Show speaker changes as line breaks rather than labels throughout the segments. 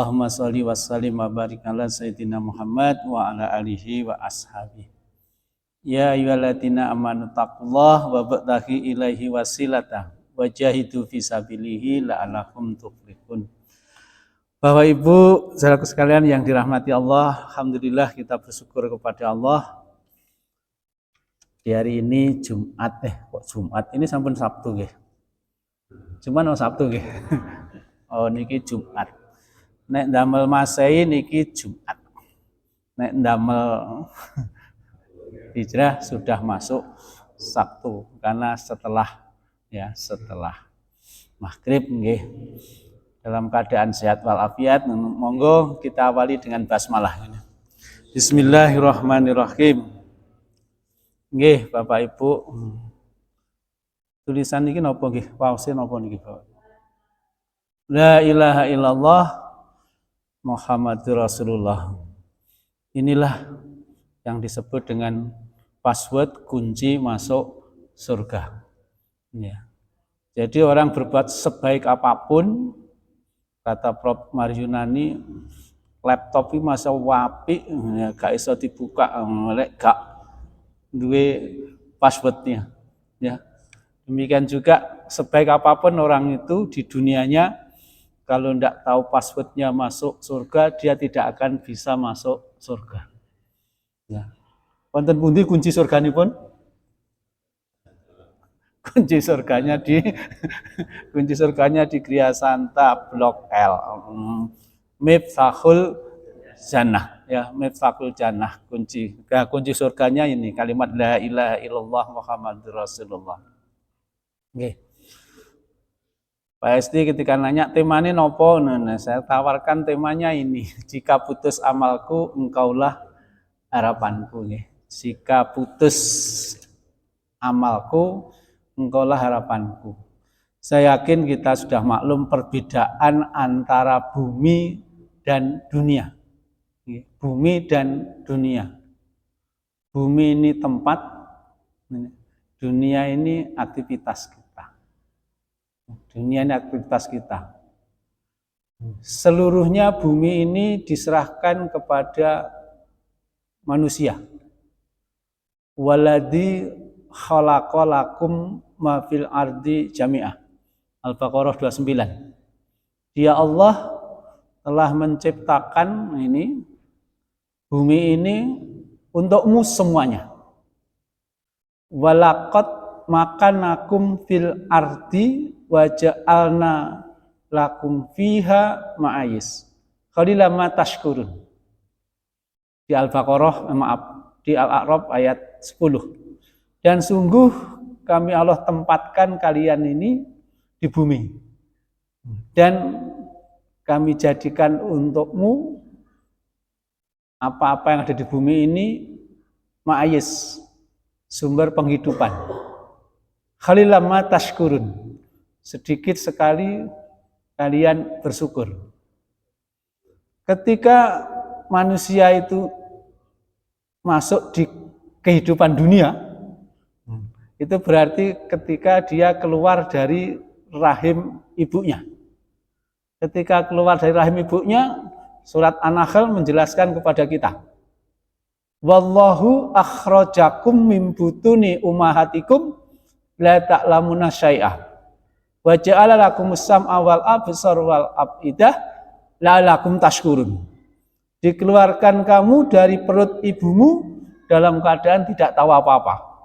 Allahumma sholli wa sallim wa barik ala sayyidina Muhammad wa ala alihi wa ashabihi. Ya ayyuhalladzina amanu taqullaha wa baghi ilaihi wasilata wa jahidu fisabilihi la'alakum tuflihun. Bapak Ibu, saudaraku sekalian yang dirahmati Allah, alhamdulillah kita bersyukur kepada Allah. Di hari ini Jumat Jumat ini sampun Sabtu nggih. Cuman Sabtu nggih. Oh niki Jumat. Nek ndamel Masehi niki Jumat. Nek ndamel Hijrah sudah masuk Sabtu karena setelah maghrib nggih. Dalam keadaan sehat walafiat, monggo kita awali dengan basmalah. Bismillahirrahmanirrahim. Nggih, Bapak Ibu. Tulisan niki napa nggih? Pause napa niki, Bapak? La ilaha illallah Muhammadur Rasulullah. Inilah yang disebut dengan password kunci masuk surga. Ya. Jadi orang berbuat sebaik apapun, kata Prof. Maryunani, laptop ini masa wapi, ya, gak iso dibuka, gak duwe passwordnya. Ya. Demikian juga sebaik apapun orang itu di dunianya, kalau tidak tahu passwordnya masuk surga, dia tidak akan bisa masuk surga. Ya. Wonten pundi kunci surganipun? Kunci surganya di Gria Santa Blok L. Miftahul Jannah, ya, Miftahul Jannah, kunci. Nah, kunci surganya ini kalimat la ilaha illallah Muhammadur Rasulullah. Nggih. Pak Esti ketika nanya temanya nopo, nah, saya tawarkan temanya ini. Jika putus amalku, engkaulah harapanku. Nih. Jika putus amalku, engkaulah harapanku. Saya yakin kita sudah maklum perbedaan antara bumi dan dunia. Bumi dan dunia. Bumi ini tempat, dunia ini aktivitas kita. Dunia ini aktivitas kita. Seluruhnya bumi ini diserahkan kepada manusia. Waladzi khalaqalakum ma fil ardi jami'ah. Al-Baqarah 29. Dia Allah telah menciptakan bumi ini untukmu semuanya. Walaqad makanakum fil ardi wa ja'alna lakum fiha ma'ayis. Qalilan ma tashkurun. Di Al-Baqarah, di Al-A'raf ayat 10. Dan sungguh kami Allah tempatkan kalian ini di bumi. Dan kami jadikan untukmu apa-apa yang ada di bumi ini ma'ayis, sumber penghidupan. Qalilan ma tashkurun. Sedikit sekali kalian bersyukur. Ketika manusia itu masuk di kehidupan dunia, itu berarti ketika dia keluar dari rahim ibunya. Ketika keluar dari rahim ibunya, surat An-Nahl menjelaskan kepada kita, wallahu akhrajakum min butuni ummahatikum la ta'lamuna syai'ah wa ja'ala lakumus sam'a wal absar wal afidah la'alakum tashkurun. Dikeluarkan kamu dari perut ibumu dalam keadaan tidak tahu apa-apa.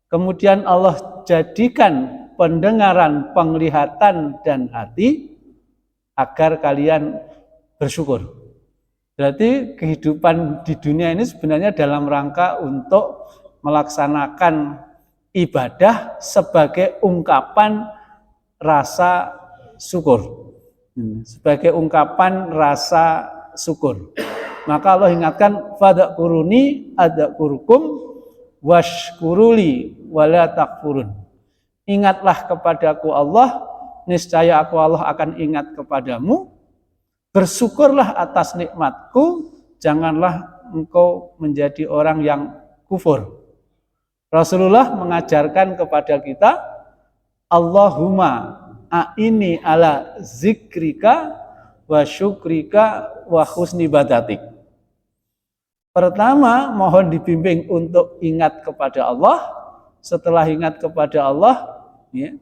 Kemudian Allah jadikan pendengaran, penglihatan dan hati agar kalian bersyukur. Berarti kehidupan di dunia ini sebenarnya dalam rangka untuk melaksanakan ibadah sebagai ungkapan rasa syukur. Sebagai ungkapan rasa syukur. Maka Allah ingatkan fadzakuruni adzakurukum washkuruli wala takfurun. Ingatlah kepadaku Allah, niscaya aku Allah akan ingat kepadamu. Bersyukurlah atas nikmatku, janganlah engkau menjadi orang yang kufur. Rasulullah mengajarkan kepada kita, Allahumma a'ini ala zikrika wa syukrika wa husni ibadatik. Pertama, mohon dibimbing untuk ingat kepada Allah. Setelah ingat kepada Allah, ya,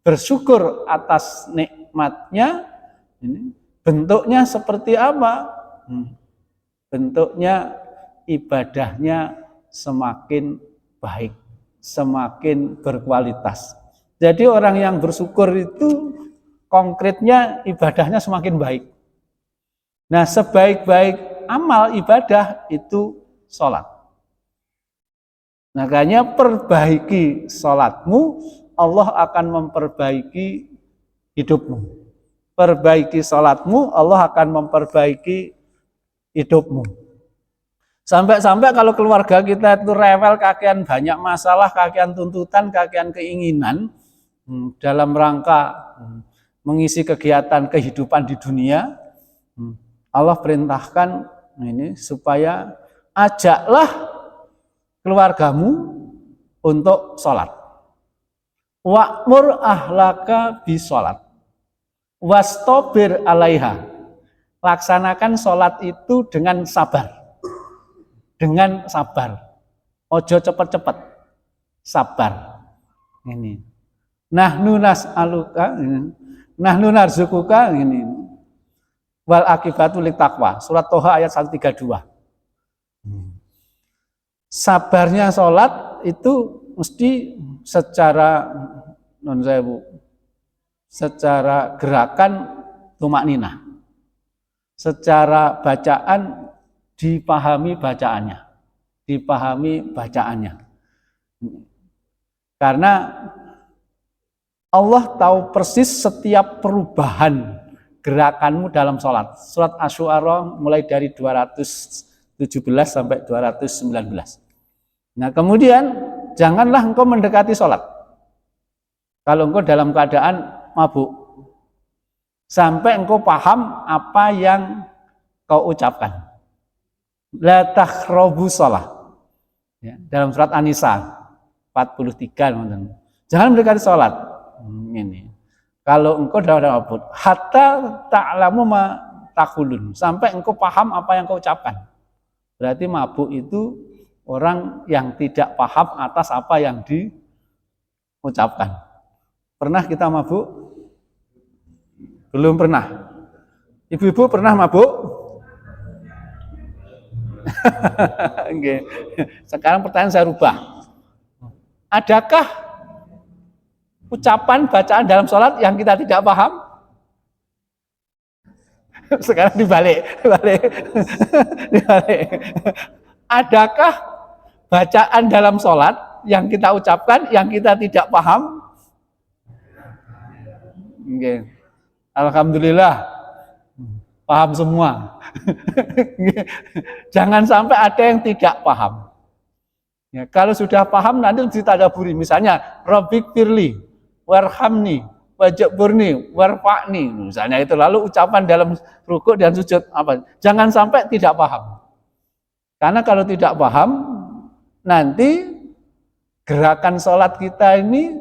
bersyukur atas nikmatnya. Bentuknya seperti apa? Bentuknya ibadahnya semakin baik, semakin berkualitas. Jadi orang yang bersyukur itu konkretnya ibadahnya semakin baik. Nah, sebaik-baik amal ibadah itu sholat. Makanya perbaiki sholatmu, Allah akan memperbaiki hidupmu. Perbaiki sholatmu, Allah akan memperbaiki hidupmu. Sampai-sampai kalau keluarga kita itu rewel, kakean banyak masalah, kakean tuntutan, kakean keinginan dalam rangka mengisi kegiatan kehidupan di dunia, Allah perintahkan ini supaya ajaklah keluargamu untuk sholat. Wa'mur ahlaka bisolat wastobir alaiha. Laksanakan sholat itu dengan sabar. Dengan sabar. Ojo cepet-cepet. Sabar. Ini. Nahnu nas'aluka, nahnu narzukuka, ini. Wal akibatu lit taqwa. Surat Toha ayat 132. Sabarnya sholat itu mesti secara secara gerakan tumakninah, secara bacaan dipahami bacaannya, karena Allah tahu persis setiap perubahan gerakanmu dalam sholat. Surat Asy-Syu'ara mulai dari 217 sampai 219. Nah, kemudian janganlah engkau mendekati sholat kalau engkau dalam keadaan mabuk, sampai engkau paham apa yang kau ucapkan. La takhrabu sholat, ya, dalam surat An-Nisa 43. Jangan mendekati sholat. Ini kalau engkau dalam mabuk, hatta ta'lamu ma taqulun, sampai engkau paham apa yang kau ucapkan. Berarti mabuk itu orang yang tidak paham atas apa yang diucapkan. Pernah kita mabuk? Belum pernah. Ibu-ibu pernah mabuk? Sekarang pertanyaan saya rubah. Adakah ucapan bacaan dalam sholat yang kita tidak paham? Sekarang dibalik. Adakah bacaan dalam sholat yang kita ucapkan yang kita tidak paham? Okay. Alhamdulillah paham semua. Jangan sampai ada yang tidak paham. Ya, kalau sudah paham nanti ditadaburi. Misalnya Rabbik firli warhamni wajburni warfa'ni, misalnya itu. Lalu ucapan dalam rukuk dan sujud apa? Jangan sampai tidak paham. Karena kalau tidak paham nanti gerakan sholat kita ini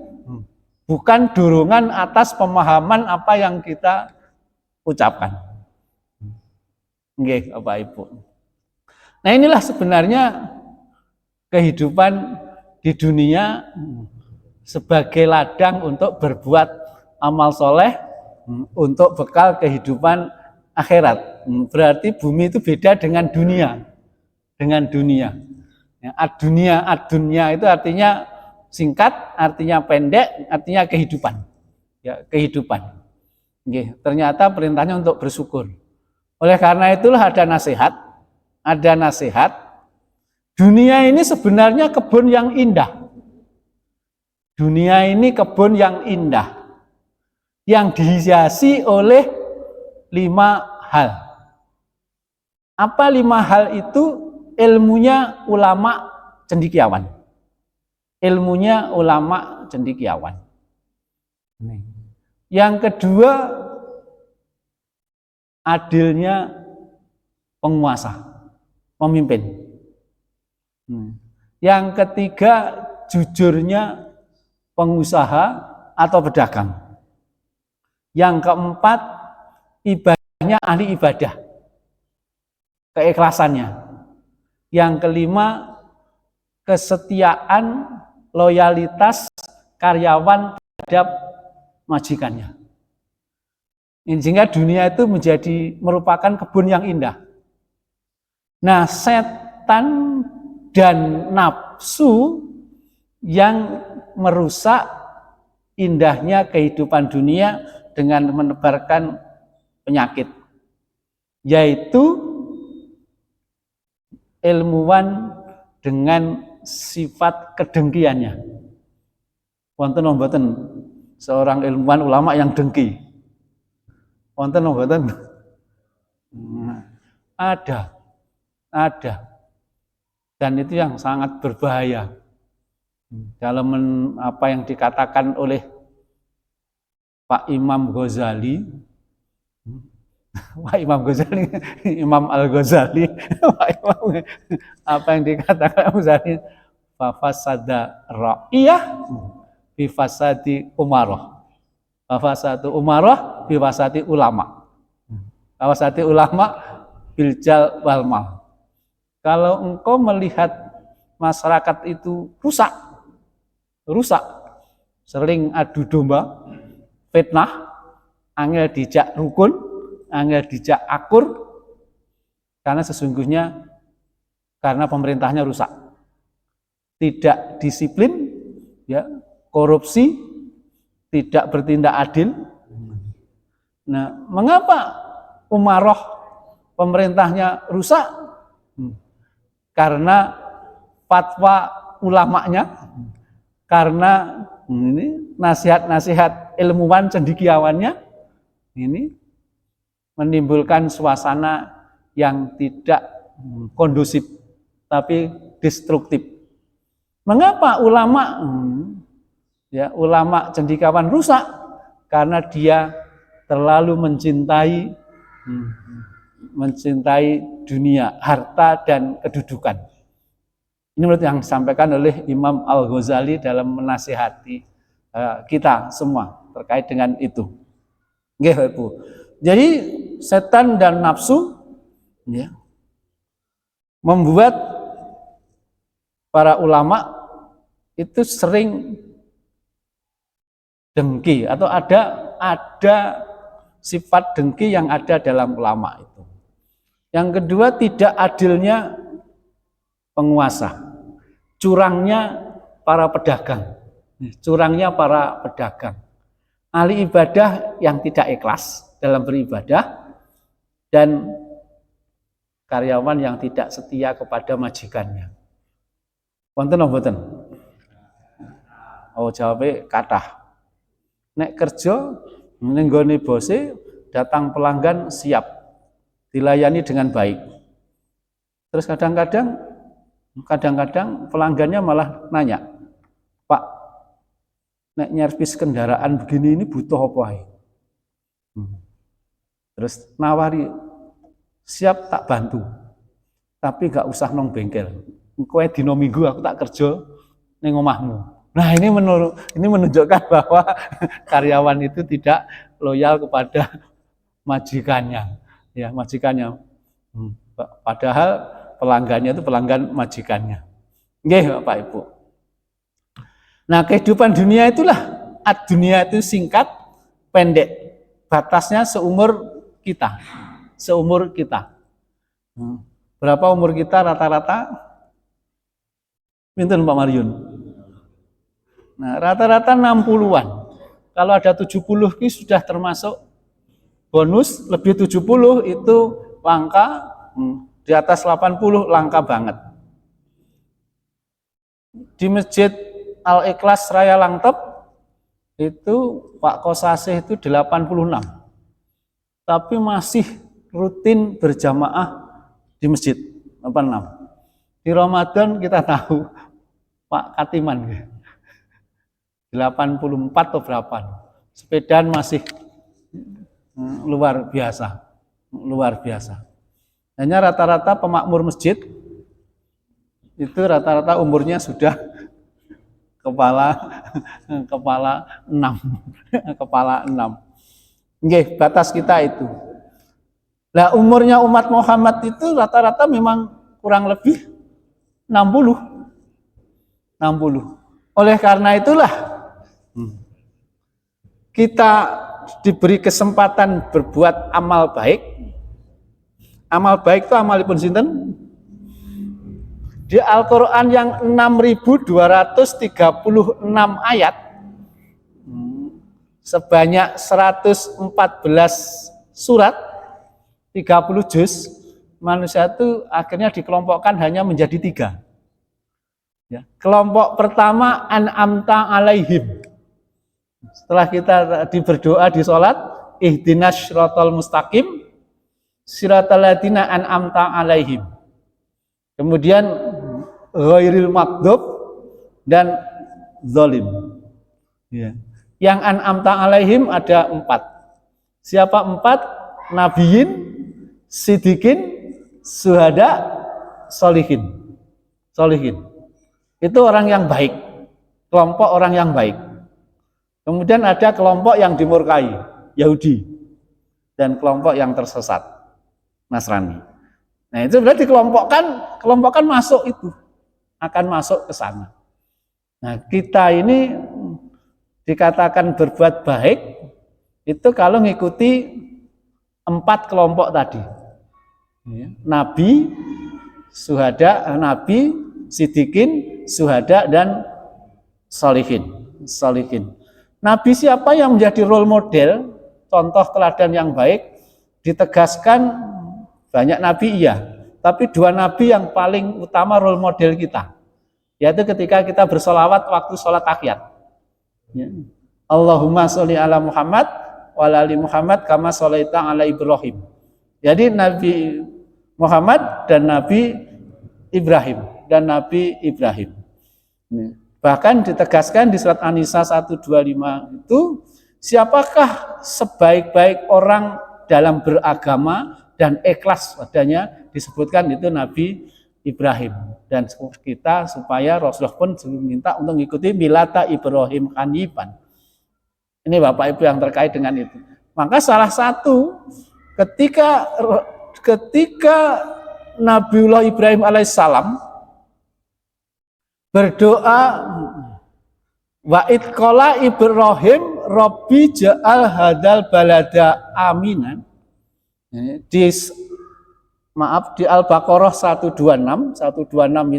bukan dorongan atas pemahaman apa yang kita ucapkan. Nggih, Bapak Ibu. Nah, inilah sebenarnya kehidupan di dunia sebagai ladang untuk berbuat amal soleh untuk bekal kehidupan akhirat. Berarti bumi itu beda dengan dunia. Dengan dunia. Ya, ad-dunya itu artinya singkat, artinya pendek, artinya kehidupan. Ya, kehidupan. Oke, ternyata perintahnya untuk bersyukur. Oleh karena itulah ada nasihat. Dunia ini sebenarnya kebun yang indah. Dunia ini kebun yang indah. Yang dihiasi oleh 5 hal. Apa 5 hal itu? Ilmunya ulama cendekiawan. Ilmunya ulama cendekiawan. Yang kedua, adilnya penguasa, pemimpin. Yang ketiga, jujurnya pengusaha atau pedagang. Yang keempat, ibadah ahli ibadah, keikhlasannya. Yang kelima, kesetiaan, loyalitas karyawan terhadap majikannya. Sehingga dunia itu merupakan kebun yang indah. Nah, setan dan nafsu yang merusak indahnya kehidupan dunia dengan menebarkan penyakit, yaitu ilmuwan dengan sifat kedengkiannya. Wonten mboten seorang ilmuwan ulama yang dengki? Wonten mboten? Ada. Dan itu yang sangat berbahaya. Dalam apa yang dikatakan oleh Pak Imam Ghazali, Imam Al-Ghazali, apa yang dikatakan Ghazali, fafasada ra'iyah bifasadi umarah, fafasadu umarah bifasadi ulama, fafasadi ulama biljal wal mal. Kalau engkau melihat masyarakat itu rusak, sering adu domba, fitnah, angel dijak rukun, angel dijak akur, karena sesungguhnya karena pemerintahnya rusak, tidak disiplin, ya, korupsi, tidak bertindak adil. Nah, mengapa umaroh pemerintahnya rusak? Karena fatwa ulamanya, karena ini nasihat-nasihat ilmuwan cendekiawannya ini menimbulkan suasana yang tidak kondusif tapi destruktif. Mengapa ulama cendekiawan rusak? Karena dia terlalu mencintai dunia, harta dan kedudukan. Ini menurut yang disampaikan oleh Imam Al-Ghazali dalam menasihati kita semua terkait dengan itu. Jadi setan dan nafsu, ya, membuat para ulama itu sering dengki, atau ada sifat dengki yang ada dalam ulama itu. Yang kedua, tidak adilnya penguasa, curangnya para pedagang, ahli ibadah yang tidak ikhlas dalam beribadah, dan karyawan yang tidak setia kepada majikannya. Wonten mboten? Oh, jawabe kathah. Nek kerja ning nggone bose, datang pelanggan siap, dilayani dengan baik. Terus kadang-kadang pelanggannya malah nanya, "Pak, nek nyervis kendaraan begini ini butuh apa?" Terus nawari, "Siap tak bantu, tapi gak usah nong bengkel. Kowe dino Minggu aku tak kerja ning omahmu." Nah, ini menunjukkan bahwa karyawan itu tidak loyal kepada majikannya, ya, majikannya. Padahal pelanggannya itu pelanggan majikannya. Nggih, Bapak Ibu. Nah, kehidupan dunia itulah, dunia itu singkat, pendek. Batasnya seumur kita. Berapa umur kita rata-rata? Pinten Pak Mariun? Nah, rata-rata 60-an. Kalau ada 70 ini sudah termasuk bonus, lebih 70 itu langka, di atas 80 langka banget. Di Masjid Al-Ikhlas Raya Langtep itu Pak Kosasih itu 86. Tapi masih rutin berjamaah di masjid 86. Di Ramadan kita tahu Pak Katiman 84 atau berapa. Sepedaan masih luar biasa. Hanya rata-rata pemakmur masjid itu rata-rata umurnya sudah kepala 6. Nggih, batas kita itu. Lah umurnya umat Muhammad itu rata-rata memang kurang lebih 60. Oleh karena itulah kita diberi kesempatan berbuat amal baik. Amal baik itu amalipun sinten? Di Al-Qur'an yang 6.236 ayat, sebanyak 114 surat, 30 juz, manusia itu akhirnya dikelompokkan hanya menjadi 3. Ya. Kelompok pertama an'amta alaihim. Setelah kita berdoa di sholat, ihdinas siratal mustaqim, siratal ladzina an'amta alaihim. Kemudian ghairil maghdub dan zalim. Ya. Yang an'amta alaihim ada 4. Siapa 4? Nabiyin, sidikin, syuhada, sholihin. Itu orang yang baik. Kelompok orang yang baik. Kemudian ada kelompok yang dimurkai, Yahudi, dan kelompok yang tersesat, Nasrani. Nah itu berarti kelompokkan masuk itu, akan masuk ke sana. Nah kita ini dikatakan berbuat baik itu kalau ngikuti 4 kelompok tadi. Nabi, syuhada, nabi, sidikin, syuhada, dan sholihin. Nabi siapa yang menjadi role model, contoh teladan yang baik, ditegaskan banyak nabi iya, tapi 2 nabi yang paling utama role model kita, yaitu ketika kita bersolawat waktu sholat tahiyat. Ya. Allahumma sholli ala Muhammad wa ala ali Muhammad kama sholaita ala Ibrahim. Jadi Nabi Muhammad dan Nabi Ibrahim Bahkan ditegaskan di surat An-Nisa 125 itu, siapakah sebaik-baik orang dalam beragama dan ikhlas padanya, disebutkan itu Nabi Ibrahim. Dan kita supaya Rasulullah pun minta untuk mengikuti milata Ibrahim Hanifan. Ini Bapak Ibu yang terkait dengan itu. Maka salah satu ketika Nabiullah Ibrahim alaihissalam berdoa, wa'id qala Ibrahim Rabbi ja'al hadal balada aminan, di Al-Baqarah 126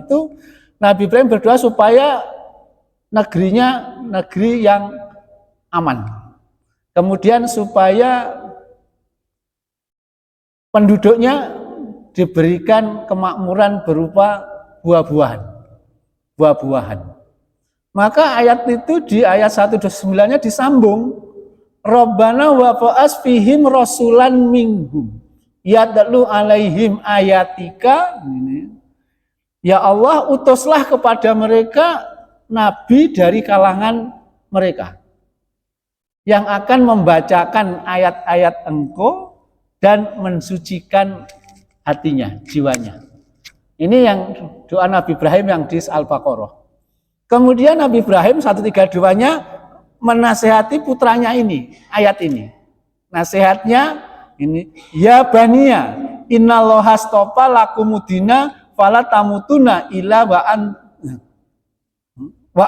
itu Nabi Ibrahim berdoa supaya negerinya negeri yang aman, kemudian supaya penduduknya diberikan kemakmuran berupa buah-buahan. Maka ayat itu di ayat 129-nya disambung, Rabbana wa ba'as fihim rasulan minhum yadlu alaihim ayatika. Ya Allah, utuslah kepada mereka nabi dari kalangan mereka yang akan membacakan ayat-ayat Engkau dan mensucikan hatinya, jiwanya. Ini yang doa Nabi Ibrahim yang di Al-Baqarah. Kemudian Nabi Ibrahim 132-nya menasehati putranya ini, ayat ini. Nasihatnya ini, ya baniya, innallaha astofa lakumudina fala tamutuna illa wa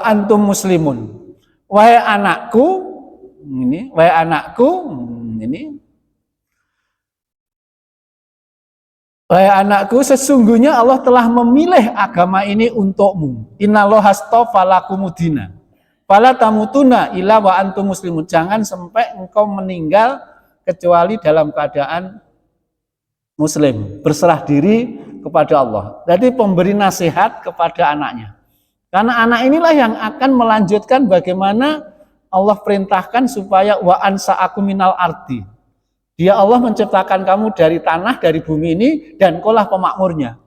antum muslimun. Wahai anakku, wahai anakku, sesungguhnya Allah telah memilih agama ini untukmu. Innallaha astofa lakumudina fala tamutuna illa wa antum muslimun. Jangan sampai engkau meninggal kecuali dalam keadaan muslim, berserah diri kepada Allah. Jadi pemberi nasihat kepada anaknya. Karena anak inilah yang akan melanjutkan bagaimana Allah perintahkan supaya wa ansa'akum minal ardi. Dia Allah menciptakan kamu dari tanah, dari bumi ini, dan kaulah pemakmurnya.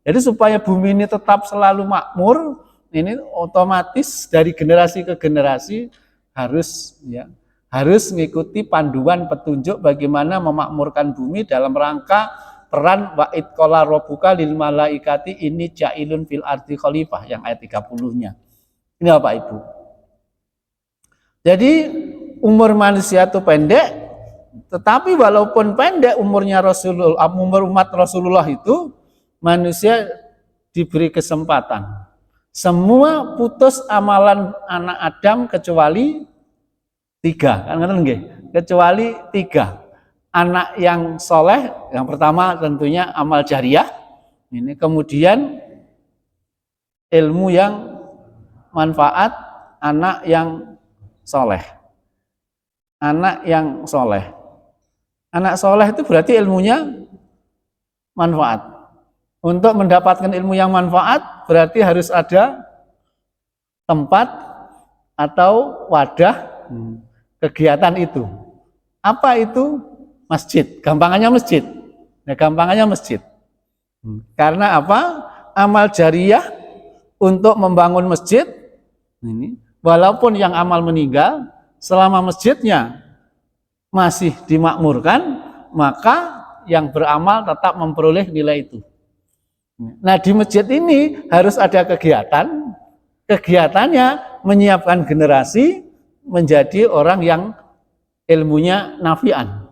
Jadi supaya bumi ini tetap selalu makmur, ini otomatis dari generasi ke generasi harus mengikuti panduan petunjuk bagaimana memakmurkan bumi dalam rangka peran wa'id qala rabbuka lil malaikati inni ja'ilun fil ardi khalifah yang ayat 30-nya. Ini Bapak Ibu. Jadi umur manusia itu pendek, Tetapi walaupun pendek umurnya Rasulullah, umur umat Rasulullah itu, manusia diberi kesempatan. Semua putus amalan anak Adam kecuali 3, kan nggih? Kecuali 3. Anak yang soleh, yang pertama tentunya amal jariah. Ini kemudian ilmu yang manfaat, anak yang soleh. Anak yang soleh. Anak soleh itu berarti ilmunya manfaat. Untuk mendapatkan ilmu yang manfaat berarti harus ada tempat atau wadah kegiatan itu. Apa itu? Masjid. Gampangannya masjid. Ya, gampangannya masjid. Karena apa? Amal jariah untuk membangun masjid ini, walaupun yang amal meninggal, selama masjidnya masih dimakmurkan, maka yang beramal tetap memperoleh nilai itu. Nah, di masjid ini harus ada kegiatan. Kegiatannya menyiapkan generasi menjadi orang yang ilmunya nafi'an.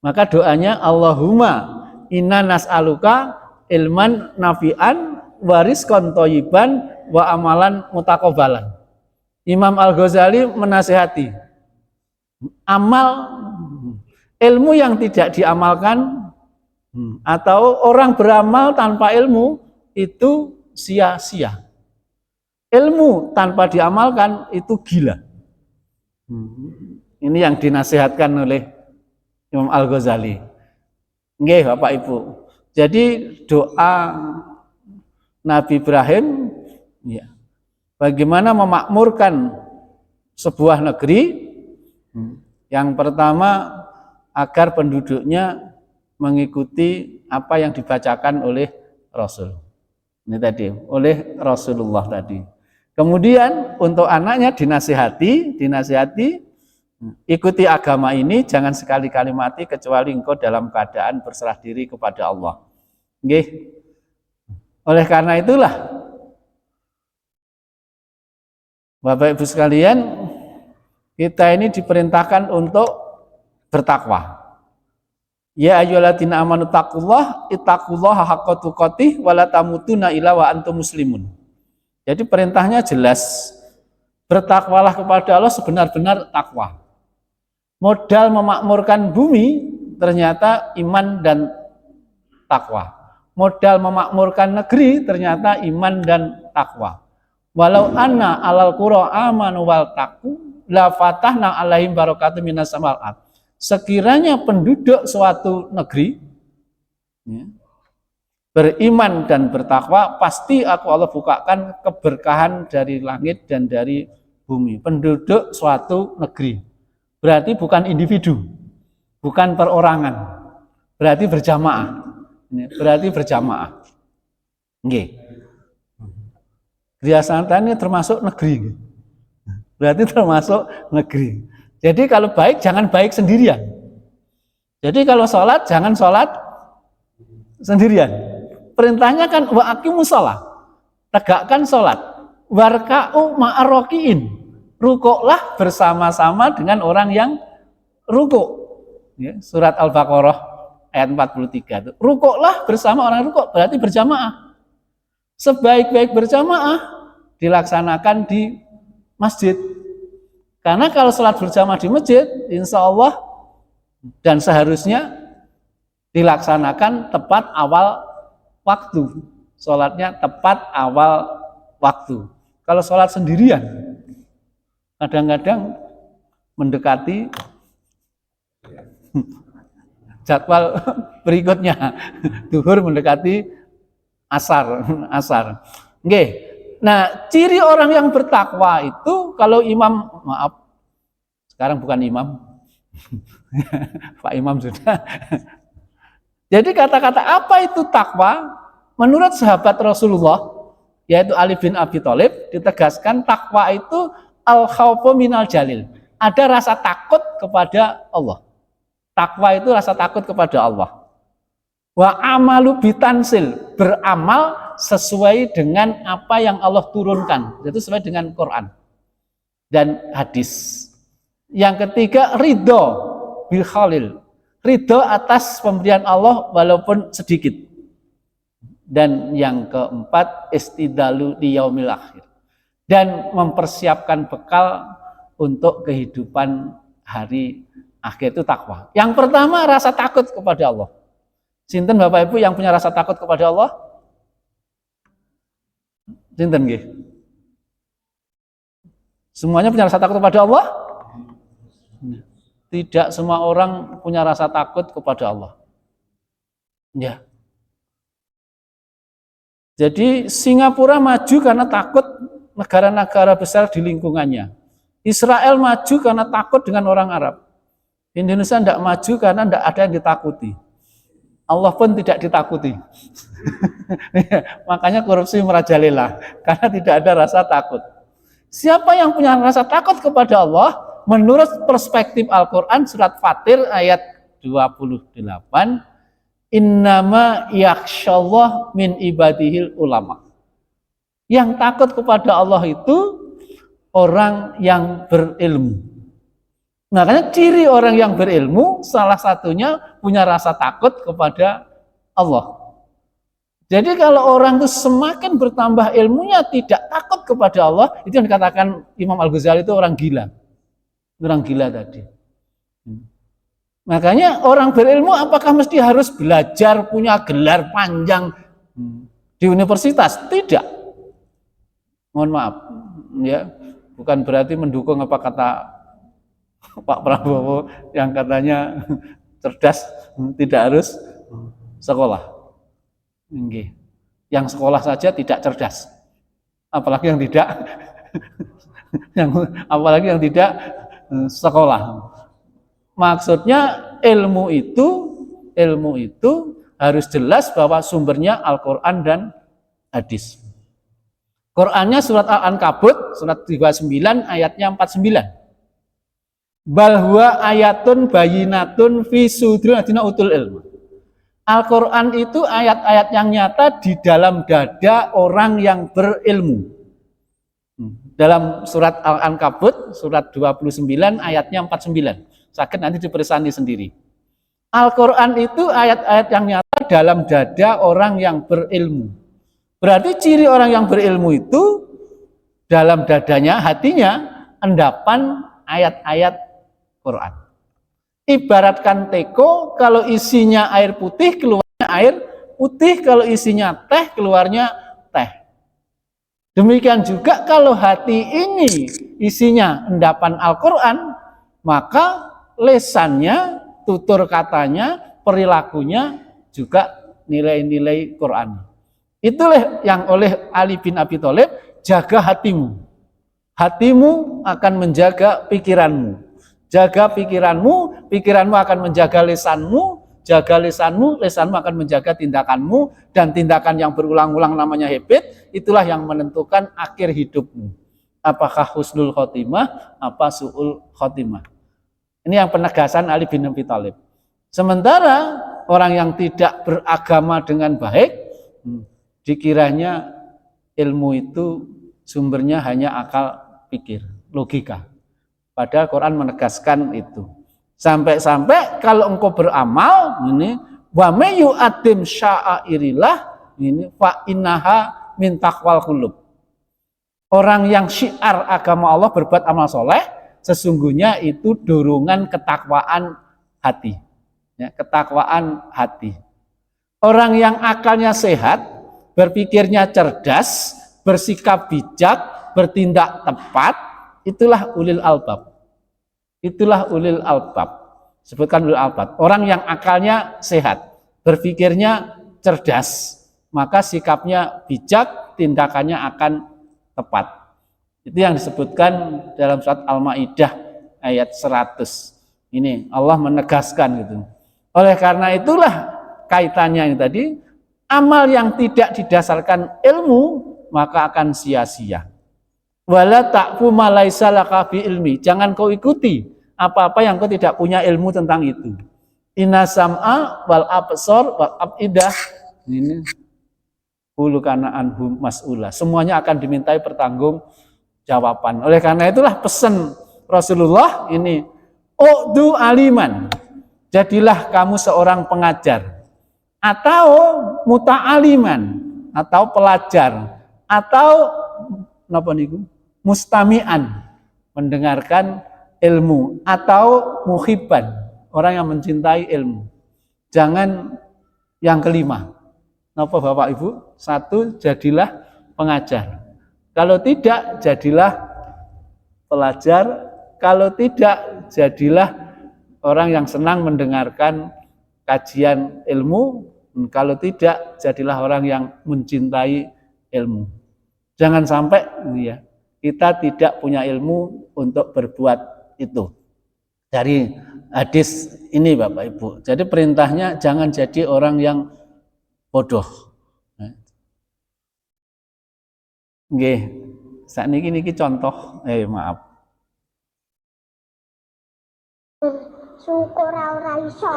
Maka doanya Allahumma inna nas'aluka ilman nafi'an wa rizqan thayyiban wa amalan mutaqabbalan. Imam Al-Ghazali menasihati amal ilmu yang tidak diamalkan atau orang beramal tanpa ilmu itu sia-sia. Ilmu tanpa diamalkan itu gila. Ini yang dinasihatkan oleh Imam Al-Ghazali. Nggih, Bapak Ibu. Jadi doa Nabi Ibrahim, ya, bagaimana memakmurkan sebuah negeri? Yang pertama, agar penduduknya mengikuti apa yang dibacakan oleh Rasul. Ini tadi, oleh Rasulullah tadi. Kemudian untuk anaknya dinasihati, ikuti agama ini, jangan sekali-kali mati kecuali engkau dalam keadaan berserah diri kepada Allah. Nggih. Oleh karena itulah, Bapak Ibu sekalian, kita ini diperintahkan untuk bertakwa. Ya ayyuhalladzina amanu ittaqullaha haqqa tuqatih wa la tamutunna illa wa antum muslimun. Jadi perintahnya jelas. Bertakwalah kepada Allah sebenar-benar takwa. Modal memakmurkan bumi ternyata iman dan takwa. Modal memakmurkan negeri ternyata iman dan takwa. Walau anna alal qura amanu wal taqu la fatahna alaihim barakatun minas samawati wal ardh. Sekiranya penduduk suatu negeri ya, beriman dan bertakwa, pasti aku Allah bukakan keberkahan dari langit dan dari bumi. Penduduk suatu negeri berarti bukan individu, bukan perorangan, berarti berjamaah. Berarti berjamaah. Nggih. Gria Santan ini termasuk negeri. Berarti termasuk negeri. Jadi kalau baik jangan baik sendirian. Jadi kalau sholat jangan sholat sendirian. Perintahnya kan wa aqimus shalah. Tegakkan sholat. Warka'u ma'arrokiin. Rukuklah bersama-sama dengan orang yang rukuk. Ya, surat Al-Baqarah ayat 43 itu. Rukuklah bersama orang rukuk, berarti berjamaah. Sebaik-baik berjamaah dilaksanakan di masjid. Karena kalau sholat berjamaah di masjid, insya Allah dan seharusnya dilaksanakan tepat awal waktu. Sholatnya tepat awal waktu. Kalau sholat sendirian, kadang-kadang mendekati jadwal berikutnya. Duhur mendekati asar. Nggih. Nah, ciri orang yang bertakwa itu kalau imam, maaf, sekarang bukan imam, Pak Imam sudah. Jadi kata-kata apa itu takwa? Menurut sahabat Rasulullah, yaitu Ali bin Abi Thalib, ditegaskan takwa itu al-khaufu minal jalil. Ada rasa takut kepada Allah. Takwa itu rasa takut kepada Allah. Wa amalu bitansil, beramal sesuai dengan apa yang Allah turunkan, itu sesuai dengan Quran dan hadis. Yang ketiga, ridho bil khalil. Ridho atas pemberian Allah walaupun sedikit. Dan yang keempat, istidalu di yaumil akhir. Dan mempersiapkan bekal untuk kehidupan hari akhir, itu takwa. Yang pertama, rasa takut kepada Allah. Sinten Bapak Ibu yang punya rasa takut kepada Allah? Sinten nggih? Semuanya punya rasa takut kepada Allah? Tidak semua orang punya rasa takut kepada Allah. Ya. Jadi Singapura maju karena takut negara-negara besar di lingkungannya. Israel maju karena takut dengan orang Arab. Indonesia tidak maju karena tidak ada yang ditakuti. Allah pun tidak ditakuti. Makanya korupsi merajalela karena tidak ada rasa takut. Siapa yang punya rasa takut kepada Allah? Menurut perspektif Al-Quran surat Fatir ayat 28, innama yakhsyallah min ibadihil ulama. Yang takut kepada Allah itu orang yang berilmu. Makanya ciri orang yang berilmu salah satunya punya rasa takut kepada Allah. Jadi kalau orang itu semakin bertambah ilmunya tidak takut kepada Allah, itu yang dikatakan Imam Al-Ghazali itu orang gila. Orang gila tadi. Makanya orang berilmu apakah mesti harus belajar punya gelar panjang di universitas? Tidak. Mohon maaf, ya, bukan berarti mendukung apa kata Pak Prabowo yang katanya cerdas tidak harus sekolah. Yang sekolah saja tidak cerdas, apalagi yang tidak, apalagi yang tidak sekolah. Maksudnya ilmu itu harus jelas bahwa sumbernya Al-Quran dan hadis. Qurannya surat Al-Ankabut surat 39 ayatnya 49. Bal huwa ayatun bayinatun fi suduril ladzina utul ilmu. Al-Quran itu ayat-ayat yang nyata di dalam dada orang yang berilmu. Dalam surat Al-Ankabut surat 29 ayatnya 49. Sakit nanti dipersani sendiri. Al-Quran itu ayat-ayat yang nyata dalam dada orang yang berilmu. Berarti ciri orang yang berilmu itu dalam dadanya, hatinya, endapan ayat-ayat Quran. Ibaratkan teko, kalau isinya air putih, keluarnya air putih, kalau isinya teh, keluarnya teh. Demikian juga kalau hati ini isinya endapan Al-Quran, maka lesannya, tutur katanya, perilakunya juga nilai-nilai Quran. Itulah yang oleh Ali bin Abi Thalib, jaga hatimu. Hatimu akan menjaga pikiranmu. Jaga pikiranmu, pikiranmu akan menjaga lesanmu, jaga lesanmu, lesanmu akan menjaga tindakanmu, dan tindakan yang berulang-ulang namanya habit, itulah yang menentukan akhir hidupmu. Apakah husnul khotimah, apa su'ul khotimah. Ini yang penegasan Ali bin Abi Thalib. Sementara orang yang tidak beragama dengan baik, dikiranya ilmu itu sumbernya hanya akal pikir, logika. Padahal Quran menegaskan itu. Sampai-sampai kalau engkau beramal, ini wa may yu'adim sya'airillah, ini fa innaha min taqwal qulub. Orang yang syiar agama Allah berbuat amal soleh, sesungguhnya itu dorongan ketakwaan hati. Ya, ketakwaan hati. Orang yang akalnya sehat, berpikirnya cerdas, bersikap bijak, bertindak tepat, itulah ulil albab. Itulah ulil albab. Sebutkan ulil albab. Orang yang akalnya sehat, berpikirnya cerdas, maka sikapnya bijak, tindakannya akan tepat. Itu yang disebutkan dalam surat Al-Maidah ayat 100. Ini Allah menegaskan gitu. Oleh karena itulah kaitannya yang tadi, amal yang tidak didasarkan ilmu maka akan sia-sia. Wala ta'fu ma laisa laka bi ilmi. Jangan kau ikuti apa-apa yang kau tidak punya ilmu tentang itu. Inna sam'a wal absar wal afidah, ini ulu kana anhum mas'ula. Semuanya akan dimintai pertanggungjawaban. Oleh karena itulah pesan Rasulullah ini, u'du aliman. jadilah kamu seorang pengajar atau muta'aliman atau pelajar atau napa niku mustami'an mendengarkan ilmu atau muhibban orang yang mencintai ilmu. Jangan yang kelima. Napa Bapak Ibu? Satu, jadilah pengajar. Kalau tidak, jadilah pelajar. Kalau tidak, jadilah orang yang senang mendengarkan kajian ilmu. Kalau tidak, jadilah orang yang mencintai ilmu. Jangan sampai ya, kita tidak punya ilmu untuk berbuat itu. Dari hadis ini Bapak Ibu. Jadi perintahnya jangan jadi orang yang bodoh. Nggih. Sakniki niki contoh, maaf.
Syukur ora iso.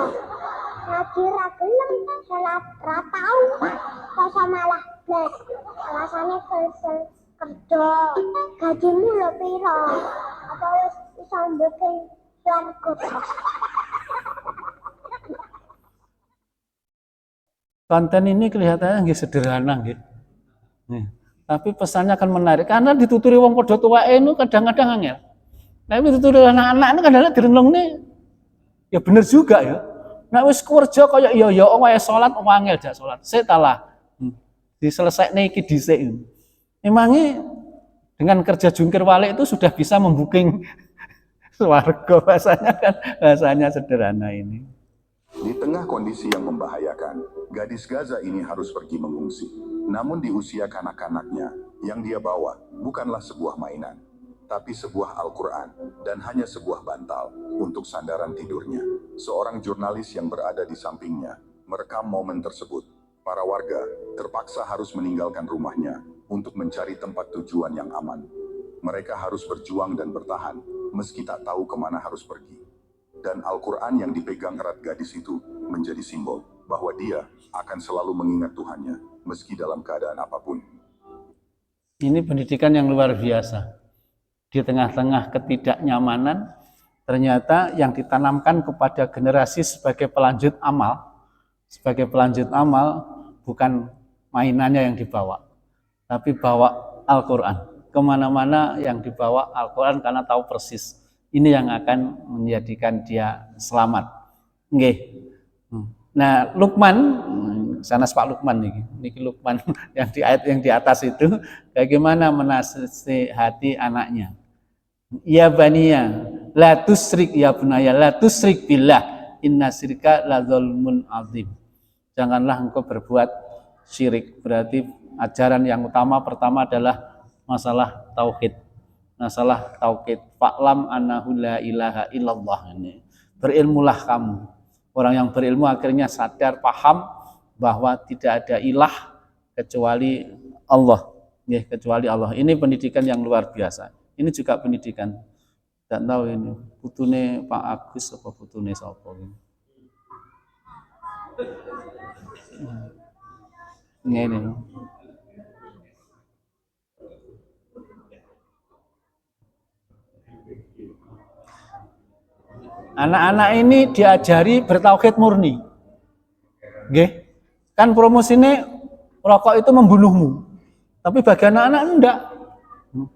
Ngaji ra gelem, salat ra tau. Poso malah blas. Alasane kesel kerja. Gajimu lho piro? Apa wis iso mbuking swarga?
Konten ini kelihatannya nggih sederhana nggih. Tapi pesannya akan menarik karena dituturi wong padha tuwake itu kadang-kadang angel. Tapi dituturi anak-anak ini kadang-kadang direnungne ya bener juga ya. Nek wis kerja kaya ya wae salat angel jak salat. Sik ta lah. Diselesaikne iki dhisik. Emangnya dengan kerja jungkir balik itu sudah bisa membuking swarga, bahasanya sederhana ini.
Di tengah kondisi yang membahayakan, gadis Gaza ini harus pergi mengungsi. Namun di usia kanak-kanaknya, yang dia bawa bukanlah sebuah mainan, tapi sebuah Al-Quran dan hanya sebuah bantal untuk sandaran tidurnya. Seorang jurnalis yang berada di sampingnya merekam momen tersebut. Para warga terpaksa harus meninggalkan rumahnya untuk mencari tempat tujuan yang aman. Mereka harus berjuang dan bertahan, meski tak tahu kemana harus pergi. Dan Al-Quran yang dipegang erat gadis itu menjadi simbol bahwa dia akan selalu mengingat Tuhannya, meski dalam keadaan apapun.
Ini pendidikan yang luar biasa. Di tengah-tengah ketidaknyamanan, ternyata yang ditanamkan kepada generasi sebagai pelanjut amal, bukan mainannya yang dibawa, tapi bawa Al-Quran. Kemana-mana yang dibawa Al-Quran karena tahu persis ini yang akan menjadikan dia selamat. Nggih. Nah, Luqman, sanes Pak Luqman niki Luqman yang di ayat yang di atas itu bagaimana menasihati anaknya. Ya baniya, la tusrik ya bunaya, la tusrik billah, inna syirka la dzulmun azim. Janganlah engkau berbuat syirik. Berarti ajaran yang utama pertama adalah masalah tauhid. Masalah tauhid, fa'lam annahu la ilaha illallah ini. Berilmulah kamu. Orang yang berilmu akhirnya sadar, paham bahwa tidak ada ilah kecuali Allah. Ya, kecuali Allah. Ini pendidikan yang luar biasa. Ini juga pendidikan. Tidak tahu ini putune Pak Agus apa putune sapa ini. Ini. Anak-anak ini diajari bertauhid murni. Nggih. Kan promosinya rokok itu membunuhmu. Tapi bagi anak-anak enggak.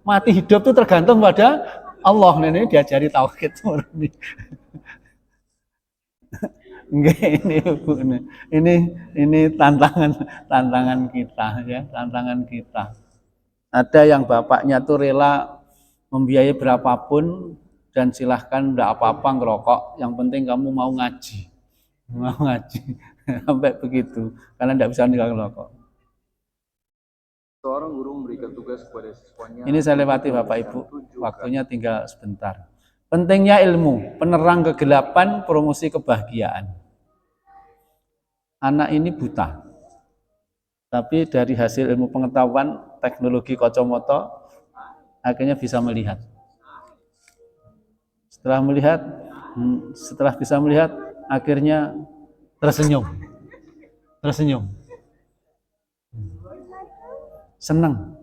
Mati hidup itu tergantung pada Allah. Ini diajari tauhid murni. Nggih, ini Bu. Ini tantangan kita ya, tantangan kita. Ada yang bapaknya tuh rela membiayai berapapun dan silahkan enggak apa-apa ngerokok, yang penting kamu mau ngaji sampai begitu, karena enggak bisa ninggalin rokok.
Seorang guru memberikan tugas kepada siswanya.
Ini saya lewati Bapak Ibu, waktunya tinggal sebentar. Pentingnya ilmu, penerang kegelapan, promosi kebahagiaan. Anak ini buta, tapi dari hasil ilmu pengetahuan teknologi kacamata akhirnya bisa melihat. Setelah bisa melihat, akhirnya tersenyum, senang.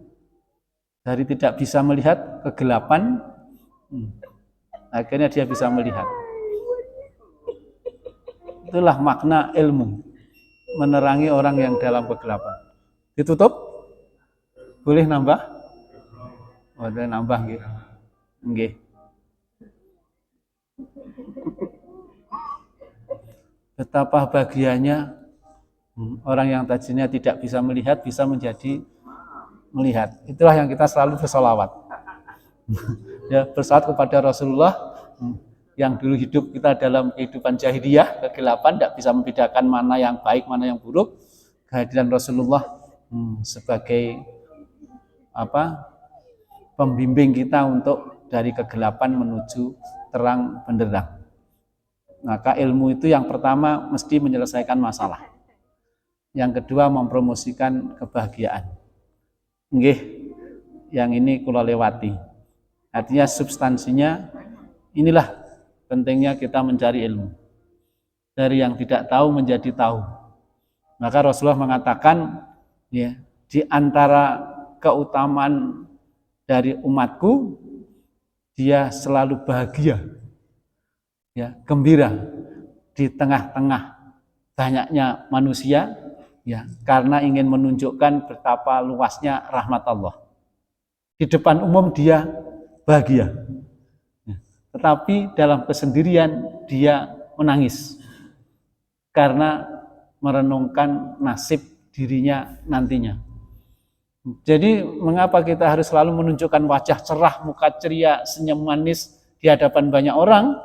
Dari tidak bisa melihat kegelapan, akhirnya dia bisa melihat. Itulah makna ilmu, menerangi orang yang dalam kegelapan. Ditutup? Boleh nambah? Boleh nambah nggih. Nggih. Betapa bahagianya orang yang tadinya tidak bisa melihat bisa menjadi melihat. Itulah yang kita selalu bersolawat. Ya, bersolawat kepada Rasulullah yang dulu hidup kita dalam kehidupan jahiliyah, kegelapan, tidak bisa membedakan mana yang baik, mana yang buruk. Kehadiran Rasulullah sebagai pembimbing kita untuk dari kegelapan menuju terang benderang. Maka ilmu itu yang pertama mesti menyelesaikan masalah. Yang kedua mempromosikan kebahagiaan. Nggih, yang ini kula lewati. Artinya substansinya inilah pentingnya kita mencari ilmu. Dari yang tidak tahu menjadi tahu. Maka Rasulullah mengatakan, ya, di antara keutamaan dari umatku, dia selalu bahagia, ya, gembira di tengah-tengah banyaknya manusia, ya, karena ingin menunjukkan betapa luasnya rahmat Allah. Di depan umum dia bahagia. Tetapi dalam kesendirian dia menangis karena merenungkan nasib dirinya nantinya. Jadi mengapa kita harus selalu menunjukkan wajah cerah, muka ceria, senyum manis di hadapan banyak orang?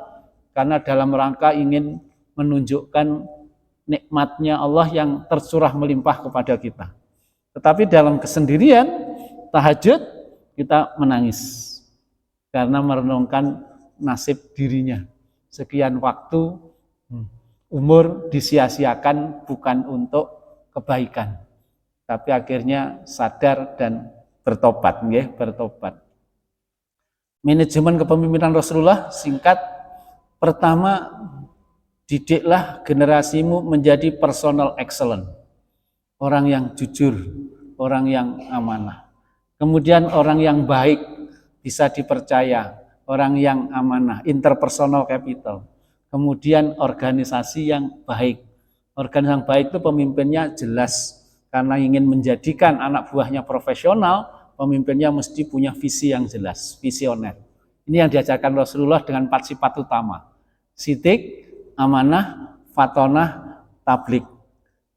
Karena dalam rangka ingin menunjukkan nikmatnya Allah yang tercurah melimpah kepada kita. Tetapi dalam kesendirian, tahajud, kita menangis karena merenungkan nasib dirinya. Sekian waktu umur disia-siakan bukan untuk kebaikan, tapi akhirnya sadar dan bertobat, nggih, bertobat. Manajemen kepemimpinan Rasulullah singkat. Pertama, didiklah generasimu menjadi personal excellent. Orang yang jujur, orang yang amanah. Kemudian orang yang baik, bisa dipercaya, orang yang amanah, interpersonal capital. Kemudian organisasi yang baik. Organisasi yang baik itu pemimpinnya jelas. Karena ingin menjadikan anak buahnya profesional, pemimpinnya mesti punya visi yang jelas, visioner. Ini yang diajarkan Rasulullah dengan 4 sifat utama. Sidik, amanah, fatonah, tablik.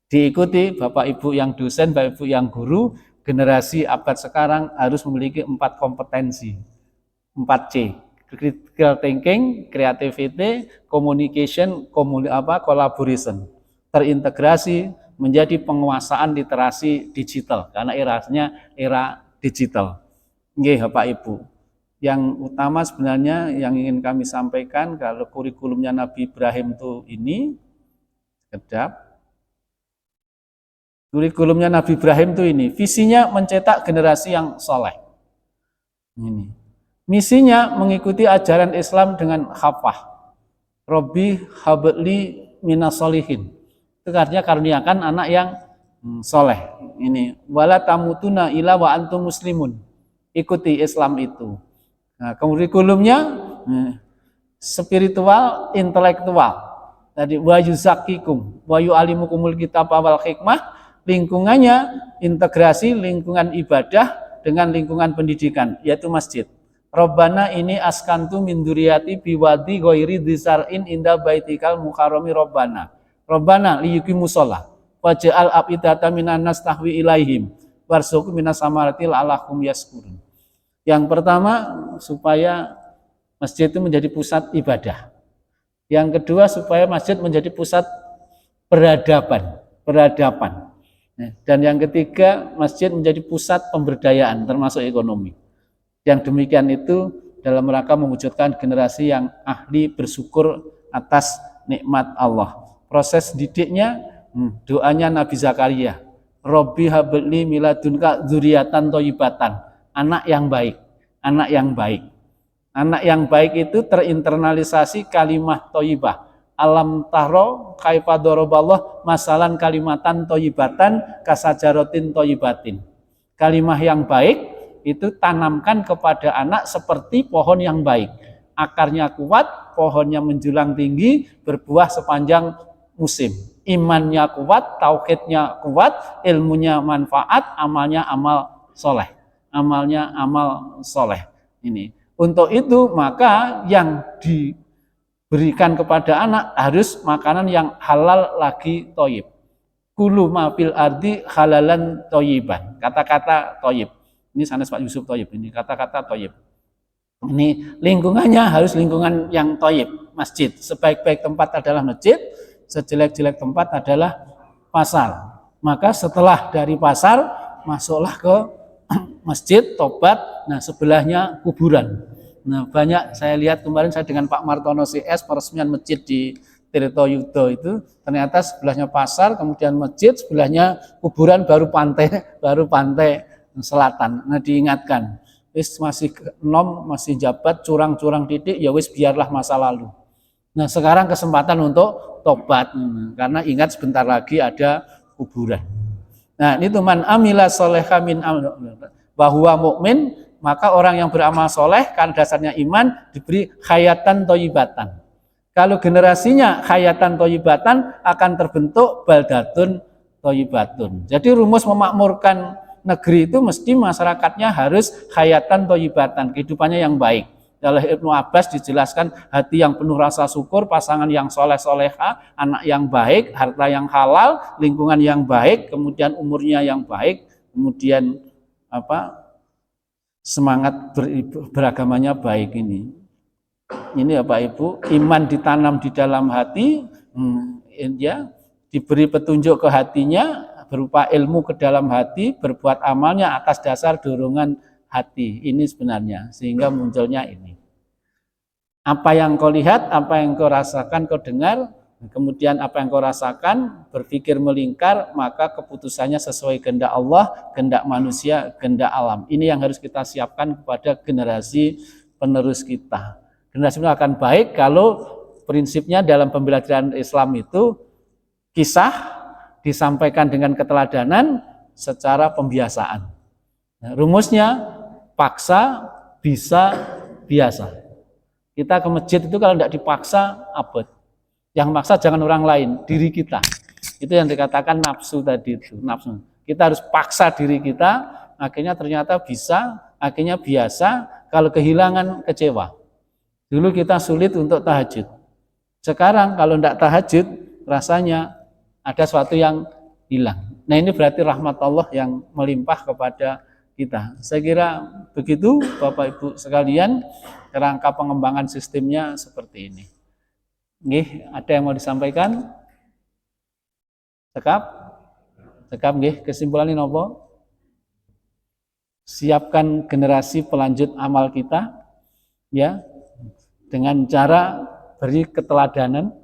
Diikuti Bapak Ibu yang dosen, Bapak Ibu yang guru, generasi abad sekarang harus memiliki 4 kompetensi. 4C. Critical thinking, creativity, communication, collaboration. Terintegrasi menjadi penguasaan literasi digital karena eranya era digital. Nggih, Bapak Ibu. Yang utama sebenarnya yang ingin kami sampaikan kalau kurikulumnya Nabi Ibrahim itu ini, kedap. Kurikulumnya Nabi Ibrahim itu ini, visinya mencetak generasi yang soleh. Ini. Misinya mengikuti ajaran Islam dengan khafah. Robbi habli minas solihin. Itu artinya karuniakan anak yang soleh. Ini wala tamutuna illa wa antum muslimun. Ikuti Islam itu. Nah, kurikulumnya spiritual, intelektual. Tadi wa yuzakikum wa yu'allimukumul kitab wal hikmah, lingkungannya integrasi lingkungan ibadah dengan lingkungan pendidikan, yaitu masjid. Robbana ini askantu min dzurriyyati biwadi ghairi dzar'in inda baitikal muharrami robbana. Robbana liyuqimus shalah waj'al afidatan minan nas tahwi ilaihim warzuq minas samarati la'allahum yashkurun. Yang pertama, supaya masjid itu menjadi pusat ibadah. Yang kedua, supaya masjid menjadi pusat peradaban. Dan yang ketiga, masjid menjadi pusat pemberdayaan, termasuk ekonomi. Yang demikian itu dalam rangka mewujudkan generasi yang ahli bersyukur atas nikmat Allah. Proses didiknya, doanya Nabi Zakaria. Robbi habli miladunka dzurriatan thayyibatan. Anak yang baik, anak yang baik. Anak yang baik itu terinternalisasi kalimah thayyibah. Alam taro kaifa daraballah masalan kalimatan thayyibatan kasajaratin thayyibatin. Kalimah yang baik itu tanamkan kepada anak seperti pohon yang baik. Akarnya kuat, pohonnya menjulang tinggi, berbuah sepanjang musim. Imannya kuat, tauhidnya kuat, ilmunya manfaat, amalnya amal soleh. Amalnya amal soleh. Ini. Untuk itu maka yang diberikan kepada anak harus makanan yang halal lagi toyib. Kulu ma fil ardi halalan toyiban. Kata-kata toyib. Ini sanes Pak Yusuf toyib. Ini kata-kata toyib. Ini lingkungannya harus lingkungan yang toyib. Masjid. Sebaik-baik tempat adalah masjid. Sejelek-jelek tempat adalah pasar. Maka setelah dari pasar, masuklah ke masjid, tobat, nah sebelahnya kuburan. Nah banyak saya lihat kemarin saya dengan Pak Martono CS peresmian masjid di Tirto Yudo itu, ternyata sebelahnya pasar, kemudian masjid, sebelahnya kuburan, baru pantai selatan. Nah diingatkan, wis masih enom, masih jabat, curang-curang titik, ya wis biarlah masa lalu. Nah sekarang kesempatan untuk tobat, karena ingat sebentar lagi ada kuburan. Nah ini man amila soleha min bahwa mukmin, maka orang yang beramal soleh kan dasarnya iman diberi khayatan toyibatan. Kalau generasinya khayatan toyibatan akan terbentuk baldatun toyibatun. Jadi rumus memakmurkan negeri itu mesti masyarakatnya harus khayatan toyibatan, kehidupannya yang baik. Oleh Ibnu Abbas dijelaskan hati yang penuh rasa syukur, pasangan yang soleh-soleha, anak yang baik, harta yang halal, lingkungan yang baik, kemudian umurnya yang baik, kemudian semangat beragamanya baik ini. Ini Bapak Ibu, iman ditanam di dalam hati, ya, diberi petunjuk ke hatinya berupa ilmu ke dalam hati, berbuat amalnya atas dasar dorongan hati. Ini sebenarnya sehingga munculnya ini. Apa yang kau lihat, apa yang kau rasakan, kau dengar, kemudian apa yang kau rasakan, berpikir melingkar, maka keputusannya sesuai kehendak Allah, kehendak manusia, kehendak alam. Ini yang harus kita siapkan kepada generasi penerus kita. Generasi itu akan baik kalau prinsipnya dalam pembelajaran Islam itu kisah disampaikan dengan keteladanan secara pembiasaan. Nah, rumusnya paksa, bisa, biasa. Kita ke masjid itu kalau tidak dipaksa, abot. Yang maksa jangan orang lain, diri kita. Itu yang dikatakan nafsu tadi itu, nafsu. Kita harus paksa diri kita, akhirnya ternyata bisa, akhirnya biasa, kalau kehilangan kecewa. Dulu kita sulit untuk tahajud. Sekarang kalau tidak tahajud, rasanya ada sesuatu yang hilang. Nah ini berarti rahmat Allah yang melimpah kepada kita. Saya kira begitu Bapak Ibu sekalian, kerangka pengembangan sistemnya seperti ini. Nggih, ada yang mau disampaikan? Cekap nggih, kesimpulannya napa? Siapkan generasi pelanjut amal kita ya dengan cara beri keteladanan.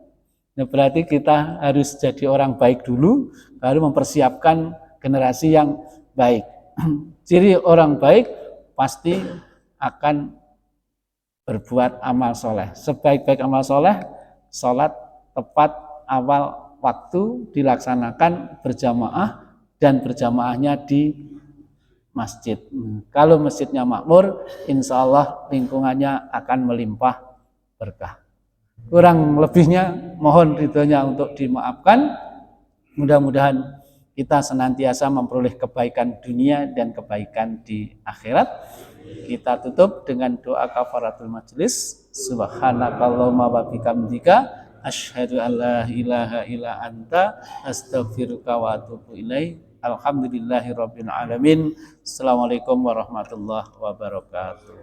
Nah, berarti kita harus jadi orang baik dulu, baru mempersiapkan generasi yang baik. Ciri orang baik pasti akan berbuat amal soleh. Sebaik-baik amal soleh, sholat tepat awal waktu, dilaksanakan berjamaah, dan berjamaahnya di masjid. Kalau masjidnya makmur, insya Allah lingkungannya akan melimpah berkah. Kurang lebihnya mohon ridhonya untuk dimaafkan. Mudah-mudahan kita senantiasa memperoleh kebaikan dunia dan kebaikan di akhirat. Kita tutup dengan doa kafaratul majelis. Subhanakallahumma wa bihamdika asyhadu an la ilaha illa anta astaghfiruka wa atubu ilaik. Alhamdulillahirabbil alamin. Assalamualaikum warahmatullahi wabarakatuh.